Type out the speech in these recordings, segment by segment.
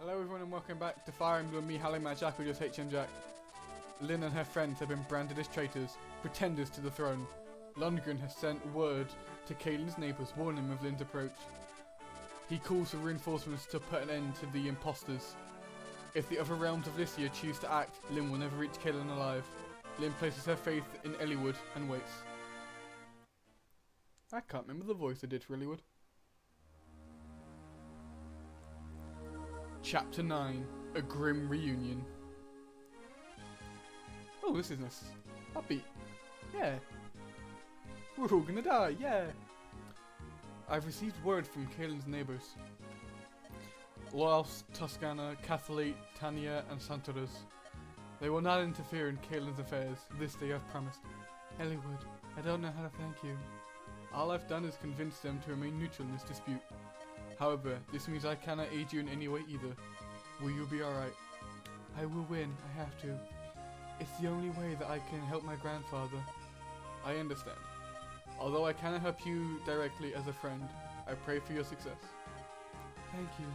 Hello everyone and welcome back to Fire Emblem. Me, Hallie, Matt, Jack, or just HM Jack. Lynn and her friends have been branded as traitors, pretenders to the throne. Lundgren has sent word to Caelin's neighbours, warning him of Lynn's approach. He calls for reinforcements to put an end to the imposters. If the other realms of Lycia choose to act, Lynn will never reach Caelin alive. Lynn places her faith in Eliwood and waits. I can't remember the voice I did for Eliwood. Chapter 9, A Grim Reunion. Oh, this is nice. Upbeat. Yeah. We're all gonna die, yeah. I've received word from Caelin's neighbours. Wallace, Toscana, Caelin, Tanya and Santoras. They will not interfere in Caelin's affairs. This they have promised. Eliwood, I don't know how to thank you. All I've done is convince them to remain neutral in this dispute. However, this means I cannot aid you in any way either. Will you be alright? I will win, I have to. It's the only way that I can help my grandfather. I understand. Although I cannot help you directly as a friend, I pray for your success. Thank you.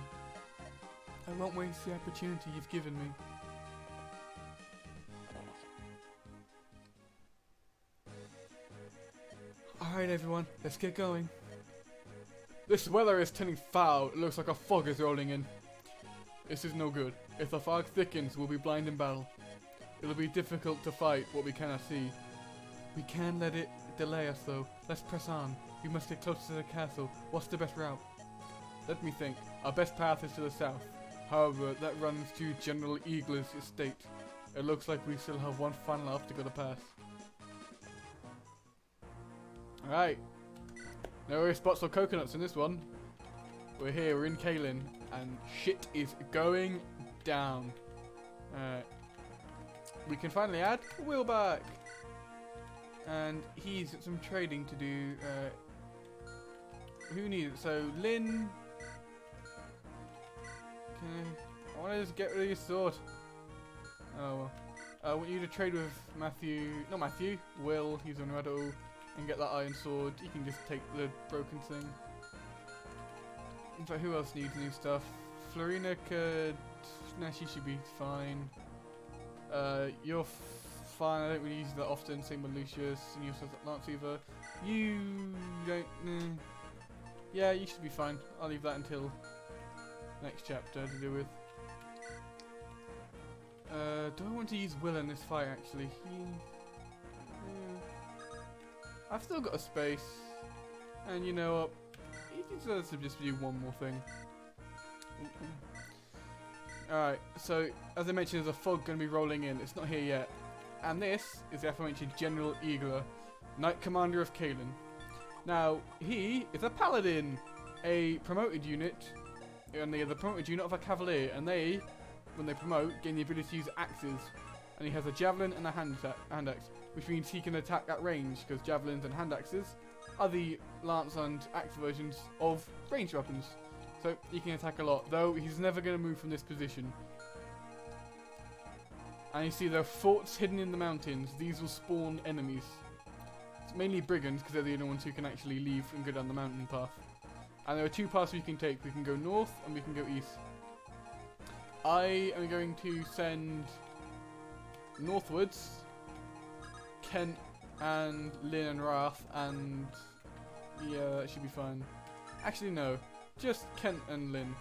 I won't waste the opportunity you've given me. Alright everyone, let's get going. This weather is turning foul. It looks like a fog is rolling in. This is no good. If the fog thickens, we'll be blind in battle. It'll be difficult to fight what we cannot see. We can't let it delay us though. Let's press on. We must get closer to the castle. What's the best route? Let me think. Our best path is to the south. However, that runs to General Eagler's estate. It looks like we still have one final obstacle to pass. Alright. No spots or coconuts in this one. We're here, we're in Caelin, and shit is going down. We can finally add Will back. And he's got some trading to do. Who needs it? So, Lynn. I want to just get rid of your sword. Oh well. I want you to trade with Will, he's on Reddle. And get that iron sword. You can just take the broken thing. In fact, who else needs new stuff? Florina could... Nah, she should be fine. You're fine. I don't really use that often. Same with Lucius. And you also have Lance Weaver. You don't... Nah. Yeah, you should be fine. I'll leave that until next chapter to do with. Do I want to use Will in this fight, actually? I've still got a space, and you know what, he deserves to just do one more thing. Alright, so as I mentioned, there's a fog going to be rolling in. It's not here yet. And this is the aforementioned General Eagler, Knight Commander of Caelin. Now, he is a Paladin, a promoted unit, and they are the promoted unit of a Cavalier, and they, when they promote, gain the ability to use axes. And he has a javelin and a hand axe, which means he can attack at range, because javelins and hand axes are the lance and axe versions of ranged weapons. So he can attack a lot, though he's never going to move from this position. And you see there are forts hidden in the mountains. These will spawn enemies. It's mainly brigands, because they're the only ones who can actually leave and go down the mountain path. And there are two paths we can take. We can go north and we can go east. I am going to send northwards Kent and Lynn and Wrath, and yeah, that should be fine. Actually no, just Kent and Lynn.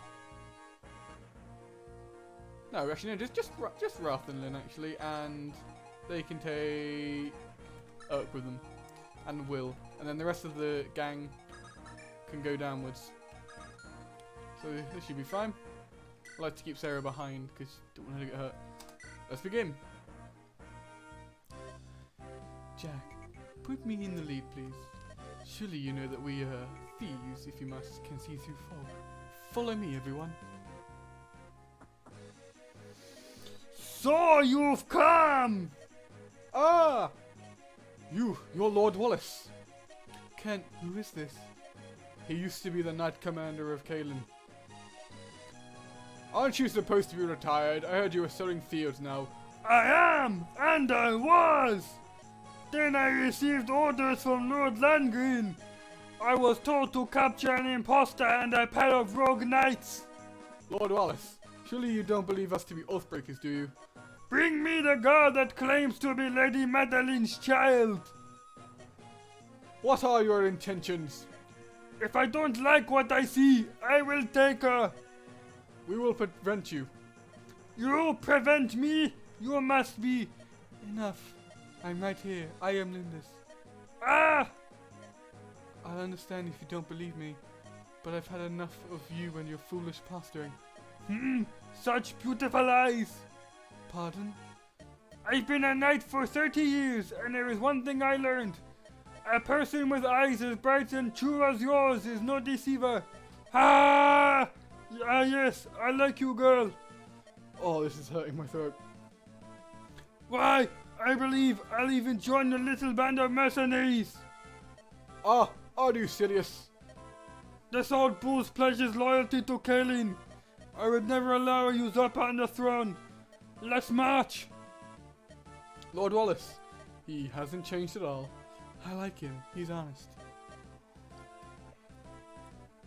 No, actually no, just Wrath and Lynn actually, and they can take Urk with them, and Will, and then the rest of the gang can go downwards. So this should be fine. I like to keep Sarah behind because don't want her to get hurt. Let's begin. Jack, put me in the lead, please. Surely you know that we are thieves, if you must, can see through fog. Follow me, everyone. So you've come! Ah! You're Lord Wallace. Kent, who is this? He used to be the Knight Commander of Caelin. Aren't you supposed to be retired? I heard you were sowing fields now. I am! And I was! Then I received orders from Lord Lundgren. I was told to capture an imposter and a pair of rogue knights. Lord Wallace, Surely you don't believe us to be Oathbreakers, do you? Bring me the girl that claims to be Lady Madeline's child! What are your intentions? If I don't like what I see, I will take her! We will prevent you. You prevent me? You must be... Enough. I'm right here. I am Lindis. Ah! I'll understand if you don't believe me, but I've had enough of you and your foolish posturing. Such beautiful eyes! Pardon? I've been a knight for 30 years, and there is one thing I learned. A person with eyes as bright and true as yours is no deceiver. Ah! Ah, yes, I like you, girl. Oh, this is hurting my throat. Why, I believe I'll even join the little band of mercenaries. Ah, are you serious? This old bull pledges loyalty to Caelin. I would never allow a usurper on the throne. Let's march. Lord Wallace, he hasn't changed at all. I like him. He's honest.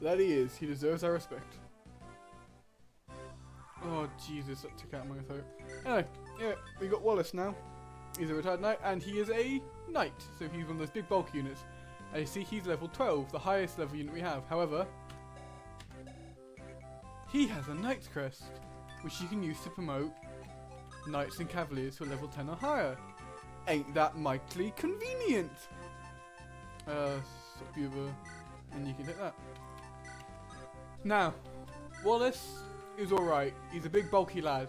That he is. He deserves our respect. Oh, Jesus, that took out my throat. Anyway, yeah, we got Wallace now. He's a retired knight, and he is a knight. So he's one of those big bulk units. And you see, he's level 12, the highest level unit we have. However, he has a knight's crest, which you can use to promote knights and cavaliers to a level 10 or higher. Ain't that mightily convenient? Stop you over, and you can hit that. Now, Wallace is alright. He's a big bulky lad.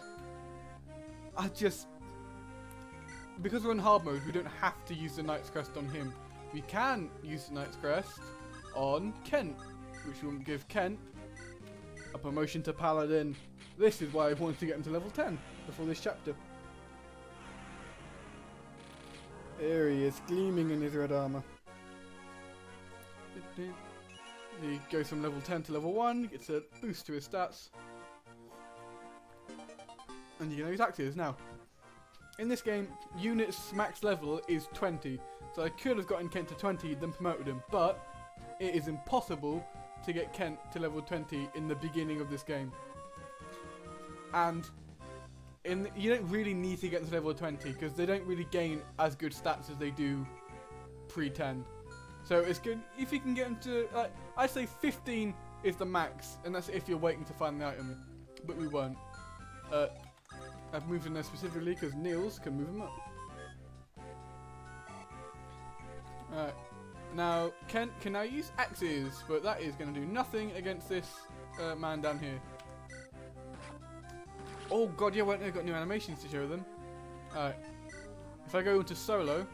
Because we're in hard mode, we don't have to use the Knight's Crest on him. We can use the Knight's Crest on Kent, which will give Kent a promotion to Paladin. This is why I wanted to get him to level 10 before this chapter. There he is, gleaming in his red armour. He goes from level 10 to level 1, gets a boost to his stats. And you know his axes. Now, in this game, unit's max level is 20. So I could have gotten Kent to 20, then promoted him. But it is impossible to get Kent to level 20 in the beginning of this game. And you don't really need to get them to level 20 because they don't really gain as good stats as they do pre-10. So it's good if you can get them to, like, I say 15 is the max, and that's if you're waiting to find the item, but we won't. I've moved him there specifically because Niels can move him up. Alright, now Kent can now use axes, but that is going to do nothing against this man down here. Oh god, yeah, wait, they've got new animations to show them. Alright, if I go into solo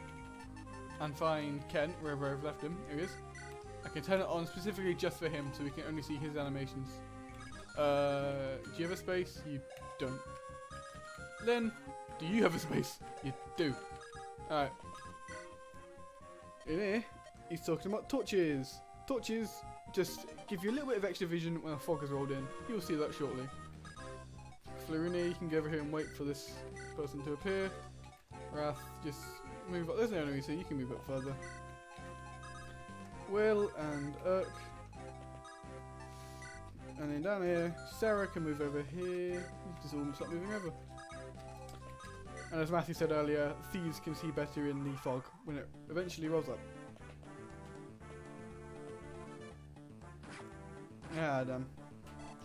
and find Kent, wherever I've left him, here he is, I can turn it on specifically just for him so we can only see his animations. Do you have a space? You don't. Then, do you have a space? You do. Alright. In here, he's talking about torches. Torches just give you a little bit of extra vision when a fog is rolled in. You'll see that shortly. Florina, you can go over here and wait for this person to appear. Wrath, just move up. There's no enemy, so you can move up further. Will and Urk. And then down here, Sarah can move over here. You just all start moving over. And as Matthew said earlier, thieves can see better in the fog when it eventually rolls up. Ah, damn.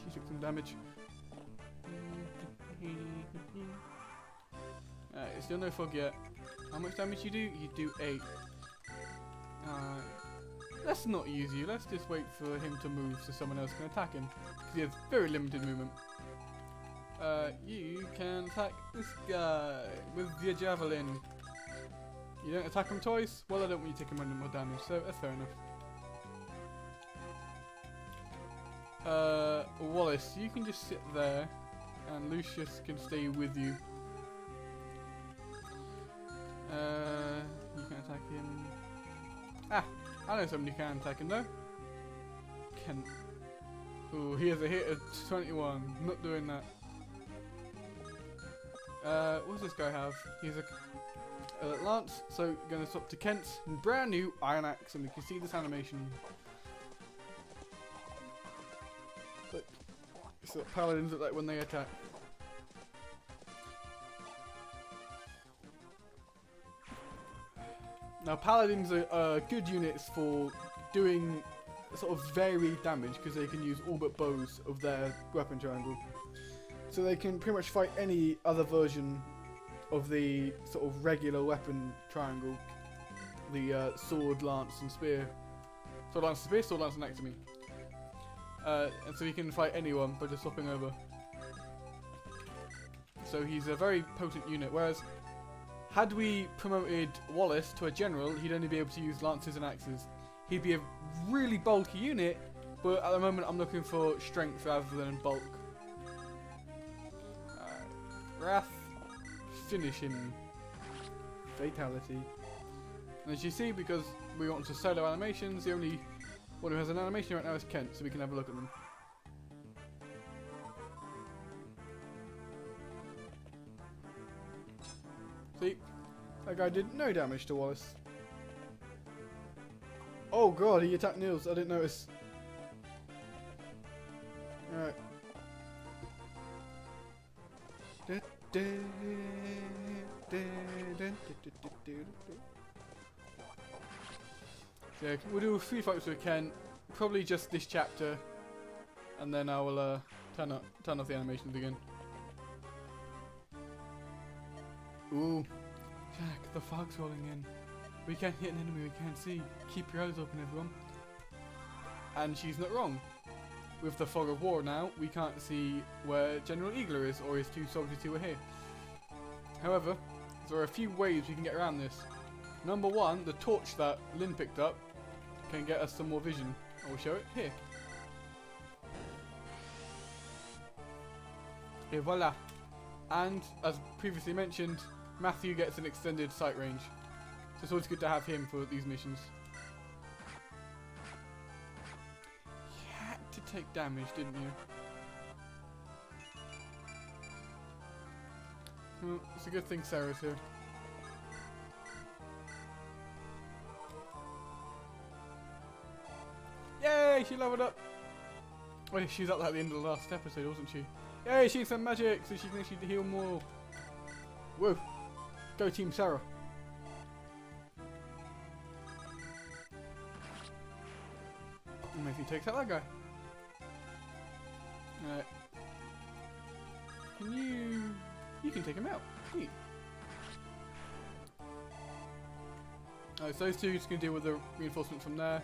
She took some damage. It's still no fog yet. How much damage you do? You do 8. Let's not use you. Let's just wait for him to move so someone else can attack him. Because he has very limited movement. You can attack this guy with your javelin. You don't attack him twice? Well, I don't want you to take him under more damage, so that's fair enough. Wallace, you can just sit there, and Lucius can stay with you. You can attack him. Ah, I know somebody can attack him though. Kent. Ooh, he has a hit of 21. Not doing that. What does this guy have? He's a lance, so gonna swap to Kent's brand new iron axe, and we can see this animation. But It's what paladins look like when they attack. Now paladins are good units for doing sort of varied damage because they can use all but bows of their weapon triangle. So they can pretty much fight any other version of the sort of regular weapon triangle. The sword, lance and spear. Sword, lance and spear, sword, lance and axe to me. And so he can fight anyone by just swapping over. So he's a very potent unit, whereas had we promoted Wallace to a general, he'd only be able to use lances and axes. He'd be a really bulky unit, but at the moment I'm looking for strength rather than bulk. Wrath, finish him. Fatality. And as you see, because we want to solo animations, the only one who has an animation right now is Kent, so we can have a look at them. See? That guy did no damage to Wallace. Oh god, he attacked Niels, I didn't notice. Alright. Yeah, we'll do 3 fights with Ken, probably just this chapter, and then I will turn off the animations again. Ooh, Jack, the fog's rolling in. We can't hit an enemy we can't see. Keep your eyes open, everyone. And she's not wrong. With the fog of war now, we can't see where General Eagler is or his 2 soldiers who are here. However, there are a few ways we can get around this. Number 1, the torch that Lynn picked up can get us some more vision. I will show it here. Et voila. And, as previously mentioned, Matthew gets an extended sight range. So it's always good to have him for these missions. You had to take damage, didn't you? Well, it's a good thing Sarah's here. Yay, she leveled up! Wait, she was up at the end of the last episode, wasn't she? Yay, she's some magic, so she can actually heal more. Whoa. Go Team Sarah. And if he takes out that guy. Alright. Can you... You can take him out. Neat. Alright, so those two just going to deal with the reinforcement from there.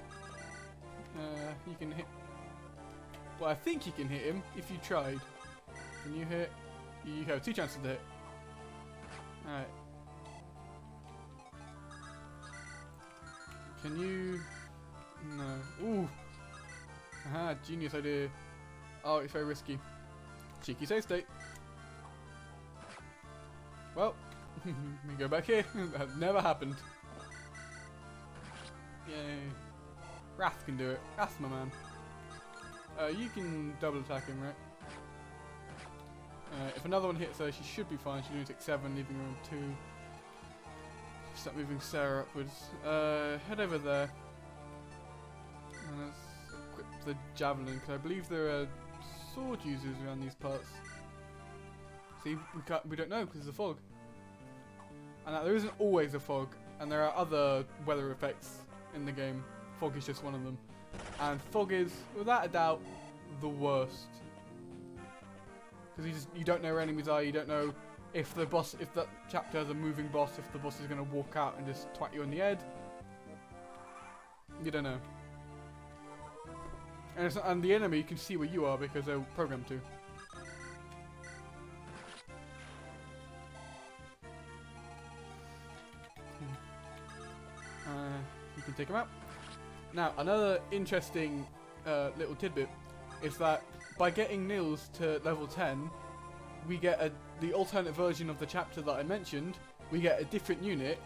You can hit... Well, I think you can hit him if you tried. Can you hit? You have 2 chances to hit. Alright. Can you... No. Ooh! Aha, genius idea. Oh, it's very risky. Cheeky save state. Well, we go back here. That never happened. Yay. Wrath can do it. Wrath's my man. You can double attack him, right? If another one hits her, she should be fine. She's going to take 7, leaving her on 2. Start moving Sarah upwards. Head over there. And let's equip the javelin, because I believe there are sword users around these parts. See, we don't know because there's a fog. And there isn't always a fog, and there are other weather effects in the game. Fog is just one of them. And fog is, without a doubt, the worst. Because you don't know where enemies are, you don't know if the boss, if that chapter has a moving boss, if the boss is going to walk out and just twat you on the head. You don't know. And the enemy can see where you are because they're programmed to. You can take them out. Now, another interesting little tidbit is that by getting Niels to level 10, we get the alternate version of the chapter that I mentioned. We get a different unit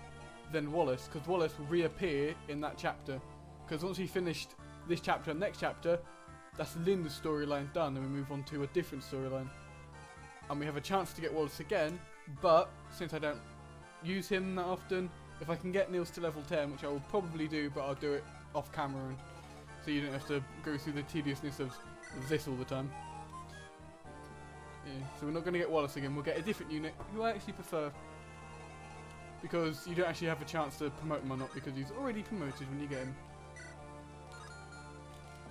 than Wallace, because Wallace will reappear in that chapter. Because once we finished this chapter and next chapter, that's Lynn's storyline done, and we move on to a different storyline. And we have a chance to get Wallace again, but since I don't use him that often, if I can get Niels to level 10, which I will probably do, but I'll do it off camera, so you don't have to go through the tediousness of this all the time. Yeah, so we're not going to get Wallace again. We'll get a different unit who I actually prefer. Because you don't actually have a chance to promote him or not, because he's already promoted when you get him.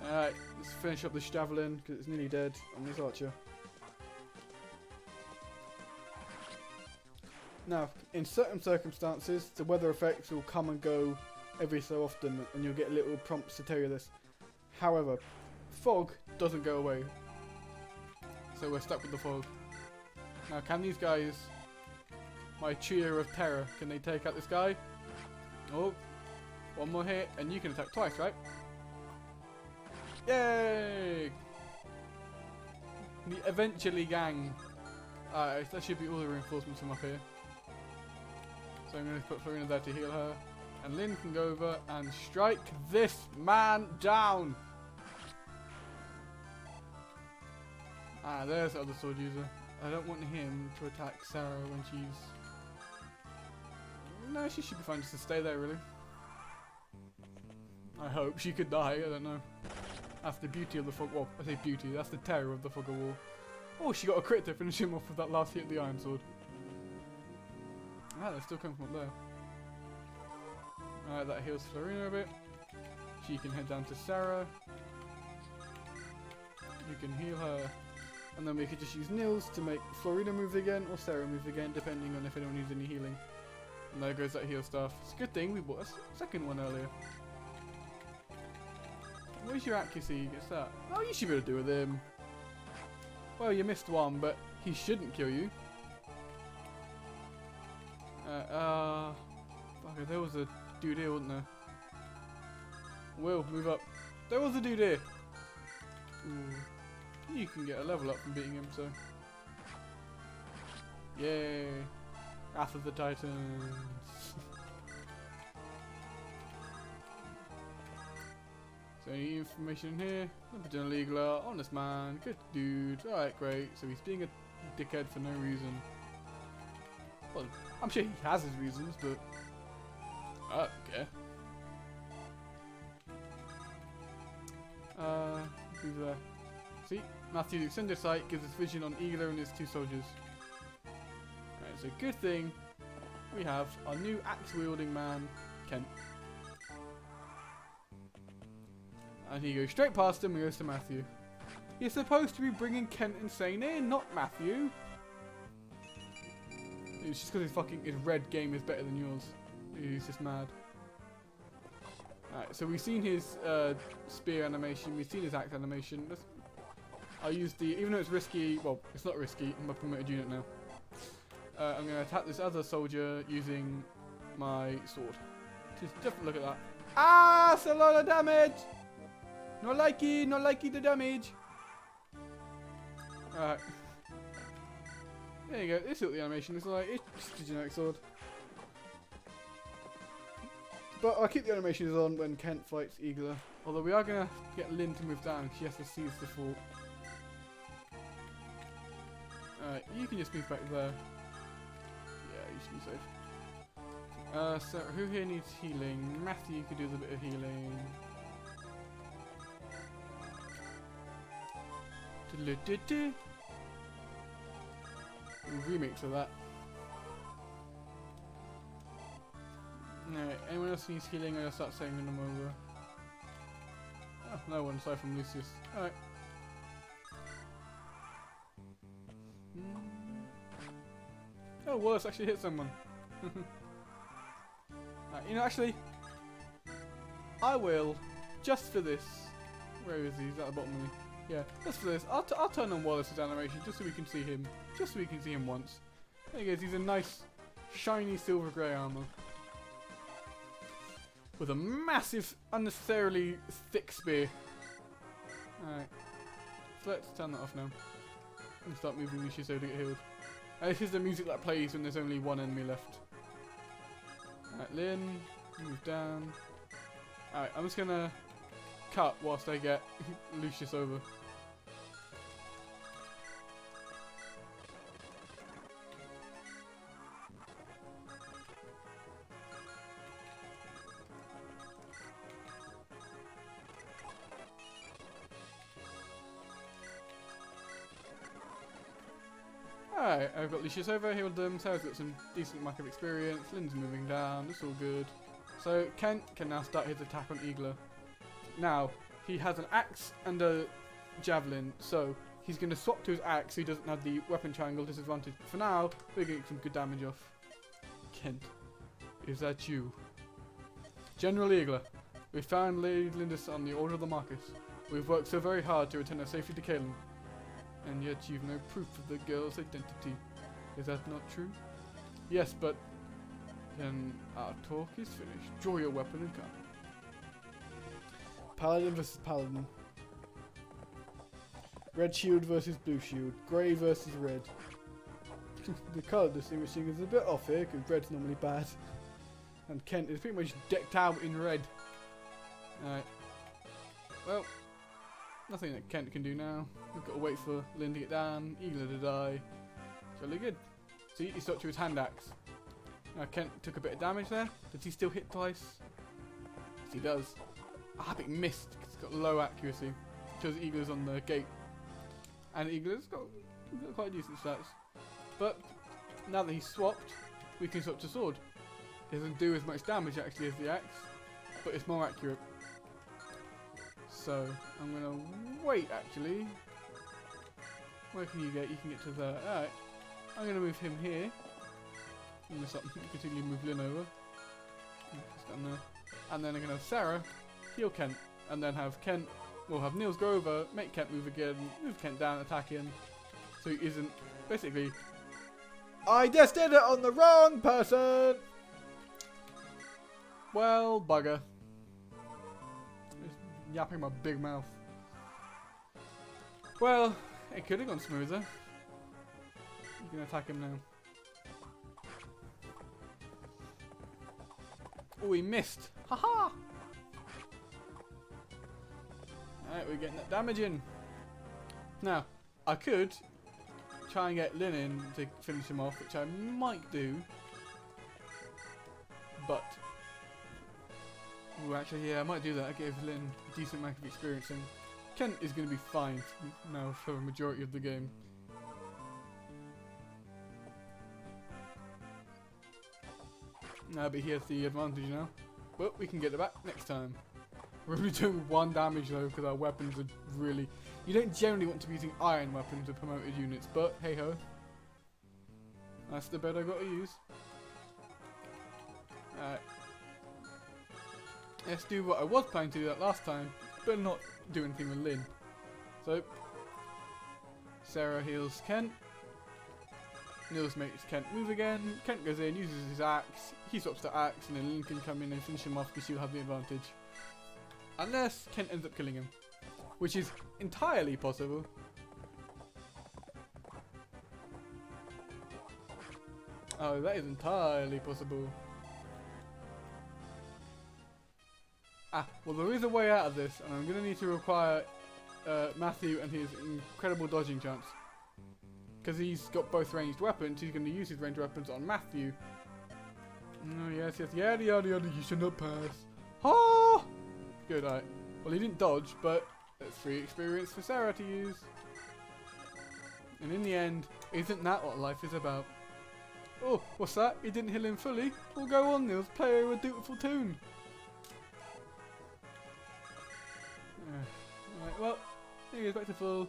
Alright, let's finish up this javelin, because it's nearly dead on this archer. Now, in certain circumstances, the weather effects will come and go every so often, and you'll get little prompts to tell you this. However, fog doesn't go away. So we're stuck with the fog. Now, can these guys, my trio of terror, can they take out this guy? Oh, one more hit, and you can attack twice, right? Yay! The eventually gang. That should be all the reinforcements from up here. So I'm going to put Florina there to heal her. And Lynn can go over and strike this man down. There's the other sword user. I don't want him to attack Sarah when she's... No, she should be fine just to stay there, really. I hope. She could die, I don't know. That's the beauty of the fog. Well, I say beauty, that's the terror of the fog of war. Oh, she got a crit to finish him off with that last hit of the iron sword. They're still coming from up there. Alright, that heals Florina a bit. She can head down to Sarah. We can heal her. And then we could just use Nils to make Florina move again, or Sarah move again, depending on if anyone needs any healing. And there goes that heal stuff. It's a good thing we bought a second one earlier. Where's your accuracy? Gets that. Oh, you should be able to do with him. Well, you missed one, but he shouldn't kill you. Fuck, there was a dude here, wasn't there? Will, move up. There was a dude here. Ooh. You can get a level up from beating him, so. Yay. Wrath of the Titans. So any information in here? General Eagler, honest man, good dude. Alright, great. So he's being a dickhead for no reason. Well, I'm sure he has his reasons, but I don't care. Who's there? See? Matthew's extended sight gives us vision on Eagler and his two soldiers. Alright, so good thing we have our new axe-wielding man, Kent. And he goes straight past him and goes to Matthew. You're supposed to be bringing Kent Insane in, not Matthew. It's just because his red game is better than yours. He's just mad. Alright, so we've seen his spear animation, we've seen his axe animation. I'll use even though it's risky, well, it's not risky, I'm a promoted unit now. I'm going to attack this other soldier using my sword. Just look at that. Ah, it's a lot of damage! No likey the damage. Alright. There you go, this is what the animation is like. It's just a generic sword. But I'll keep the animations on when Kent fights Eagler. Although we are going to get Lynn to move down, she has to seize the fort. Alright, you can just move back there. Yeah, you should be safe. So who here needs healing? Matthew could do a bit of healing. Remix of that. Alright, anyone else needs healing? I'll start sending them over. Oh, no one aside from Lucius. Alright. Oh, Wallace actually hit someone. You know, actually, I will, just for this. Where is he? He's at the bottom of me. Yeah, just for this, I'll turn on Wallace's animation just so we can see him. Just so we can see him once. There he goes, he's a nice, shiny silver grey armour. With a massive, unnecessarily thick spear. Alright. So let's turn that off now. And start moving Lucius so to get healed. This is the music that plays when there's only one enemy left. Alright, Lynn, move down. Alright, I'm just gonna cut whilst I get Lucius over. Alright, I've got Lucius over, healed them, Sarah's got some decent amount of experience, Lynn's moving down, it's all good. So Kent can now start his attack on Eagler. Now, he has an axe and a javelin, so he's going to swap to his axe so he doesn't have the weapon triangle disadvantage. But for now, we're going to get some good damage off. Kent, is that you? General Eagler, we found Lady Lindis on the Order of the Marcus. We've worked so very hard to return her safely to Caelin, and yet you've no proof of the girl's identity. Is that not true? Yes, but then our talk is finished. Draw your weapon and come. Paladin versus Paladin. Red shield versus blue shield. Grey versus red. The colour distinguishing is a bit off here because red's normally bad. And Kent is pretty much decked out in red. Alright. Well, nothing that Kent can do now. We've got to wait for Lynn to get down, Eagler to die. It's really good. See, he stuck to his hand axe. Now Kent took a bit of damage there. Does he still hit twice? Yes, he does. Ah, but he missed because he's got low accuracy. Because Eagler's on the gate. And Eagler's got quite decent stats. But now that he's swapped, we can swap to sword. It doesn't do as much damage actually as the axe, but it's more accurate. So I'm gonna wait actually. Where can you get? You can get to there. Alright. I'm gonna move him here. I'm gonna continue to move Lynn over. Just down there. And then I'm gonna have Sarah heal Kent. And then have Kent, we'll have Niels go over, make Kent move again, move Kent down, attack him. So he isn't, basically, I just did it on the wrong person! Well, bugger. Just yapping my big mouth. Well, it could have gone smoother. You can attack him now. Oh, he missed. Haha! Alright, we're getting that damage in. Now, I could try and get Lynn in to finish him off, which I might do. But, oh, actually, yeah, I might do that. I give Lynn a decent amount of experience in. Kent is going to be fine now for the majority of the game. But he has the advantage now. But we can get it back next time. We're only doing 1 damage though, because our weapons are really... You don't generally want to be using iron weapons with promoted units, but hey ho. That's the bed I got to use. Alright. Let's do what I was planning to do that last time, but not do anything with Lynn. So, Sarah heals Kent. Niels makes Kent move again. Kent goes in, uses his axe. He swaps the axe, and then Lynn can come in and finish him off because she'll have the advantage. Unless Kent ends up killing him, which is entirely possible. Oh, that is entirely possible. Ah, well there is a way out of this, and I'm going to need to require Matthew and his incredible dodging chance. Because he's got both ranged weapons, he's going to use his ranged weapons on Matthew. Oh yes, yes, yada yada yada, you should not pass. Oh! Good, alright. Well, he didn't dodge, but that's free experience for Sarah to use. And in the end, isn't that what life is about? Oh, what's that? He didn't heal him fully? Well, go on, Niels. Play a dutiful tune. Alright, well, here he goes back to full.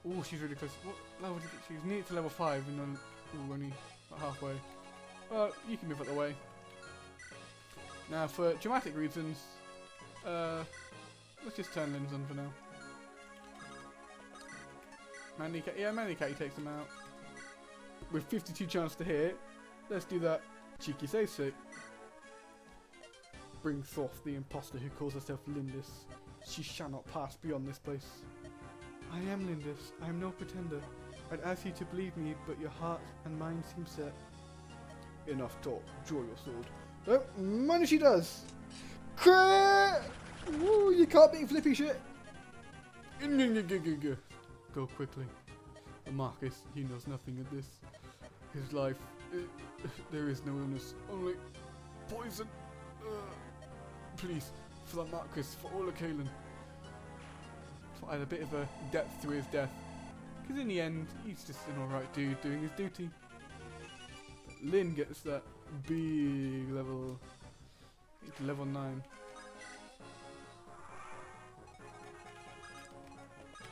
Oh, she's really close. What level did she get? She's near to level 5 and then only about halfway. Well, you can move out the way. Now, for dramatic reasons, let's just turn limbs on for now. Mandy Cat takes him out. With 52 chance to hit, let's do that cheeky save state. Bring forth the imposter who calls herself Lindis. She shall not pass beyond this place. I am Lindis. I am no pretender. I'd ask you to believe me, but your heart and mind seem set. Enough talk. Draw your sword. Oh, money she does. Crit! Woo, you can't beat flippy shit. Go quickly. Marcus, he knows nothing of this. His life, there is no illness, only poison. Please, for the Marcus, for all of Caelin. Add a bit of a depth to his death. Because in the end, he's just an alright dude doing his duty. But Lynn gets that big level. It's level 9.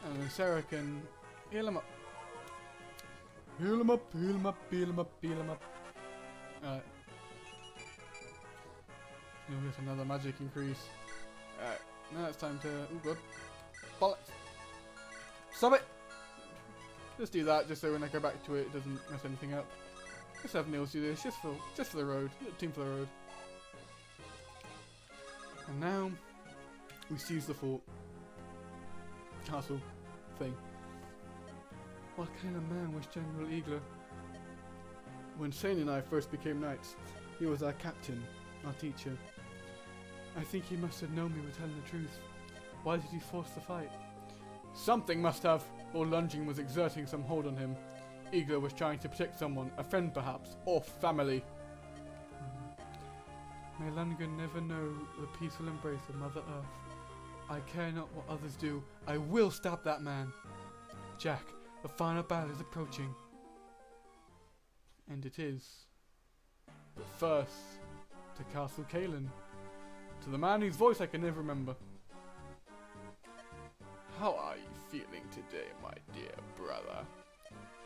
And then Sarah can heal him up. Heal him up, heal him up, heal him up, heal him up. Alright. You'll get another magic increase. Alright, now it's time to... Oh god. Bollocks! Stop it! Just do that, just so when I go back to it, it doesn't mess anything up. Let's have Niels do this, just for the road. Team for the road. And now, we seize the fort. Castle. Thing. What kind of man was General Eagler? When Shane and I first became knights, he was our captain, our teacher. I think he must have known we were telling the truth. Why did he force the fight? Something must have, or Lunging was exerting some hold on him. Eagler was trying to protect someone, a friend perhaps, or family. May Lundgren never know the peaceful embrace of Mother Earth. I care not what others do, I will stop that man. Jack, the final battle is approaching. And it is. But first, to Castle Caelin. To the man whose voice I can never remember. How are you feeling today, my dear brother?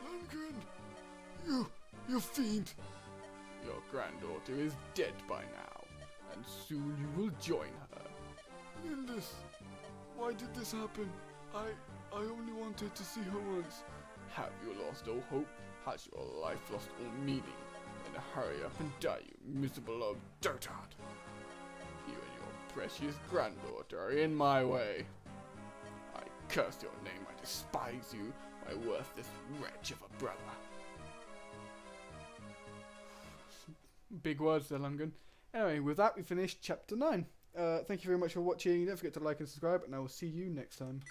Lundgren! You fiend! Your granddaughter is dead by now, and soon you will join her. Lindis, why did this happen? I only wanted to see her once. Have you lost all hope? Has your life lost all meaning? Then hurry up and die, you miserable old dotard. You and your precious granddaughter are in my way. I curse your name, I despise you, my worthless wretch of a brother. Big words there, Lundgren. Anyway, with that we finished chapter 9. Thank you very much for watching. Don't forget to like and subscribe, and I will see you next time.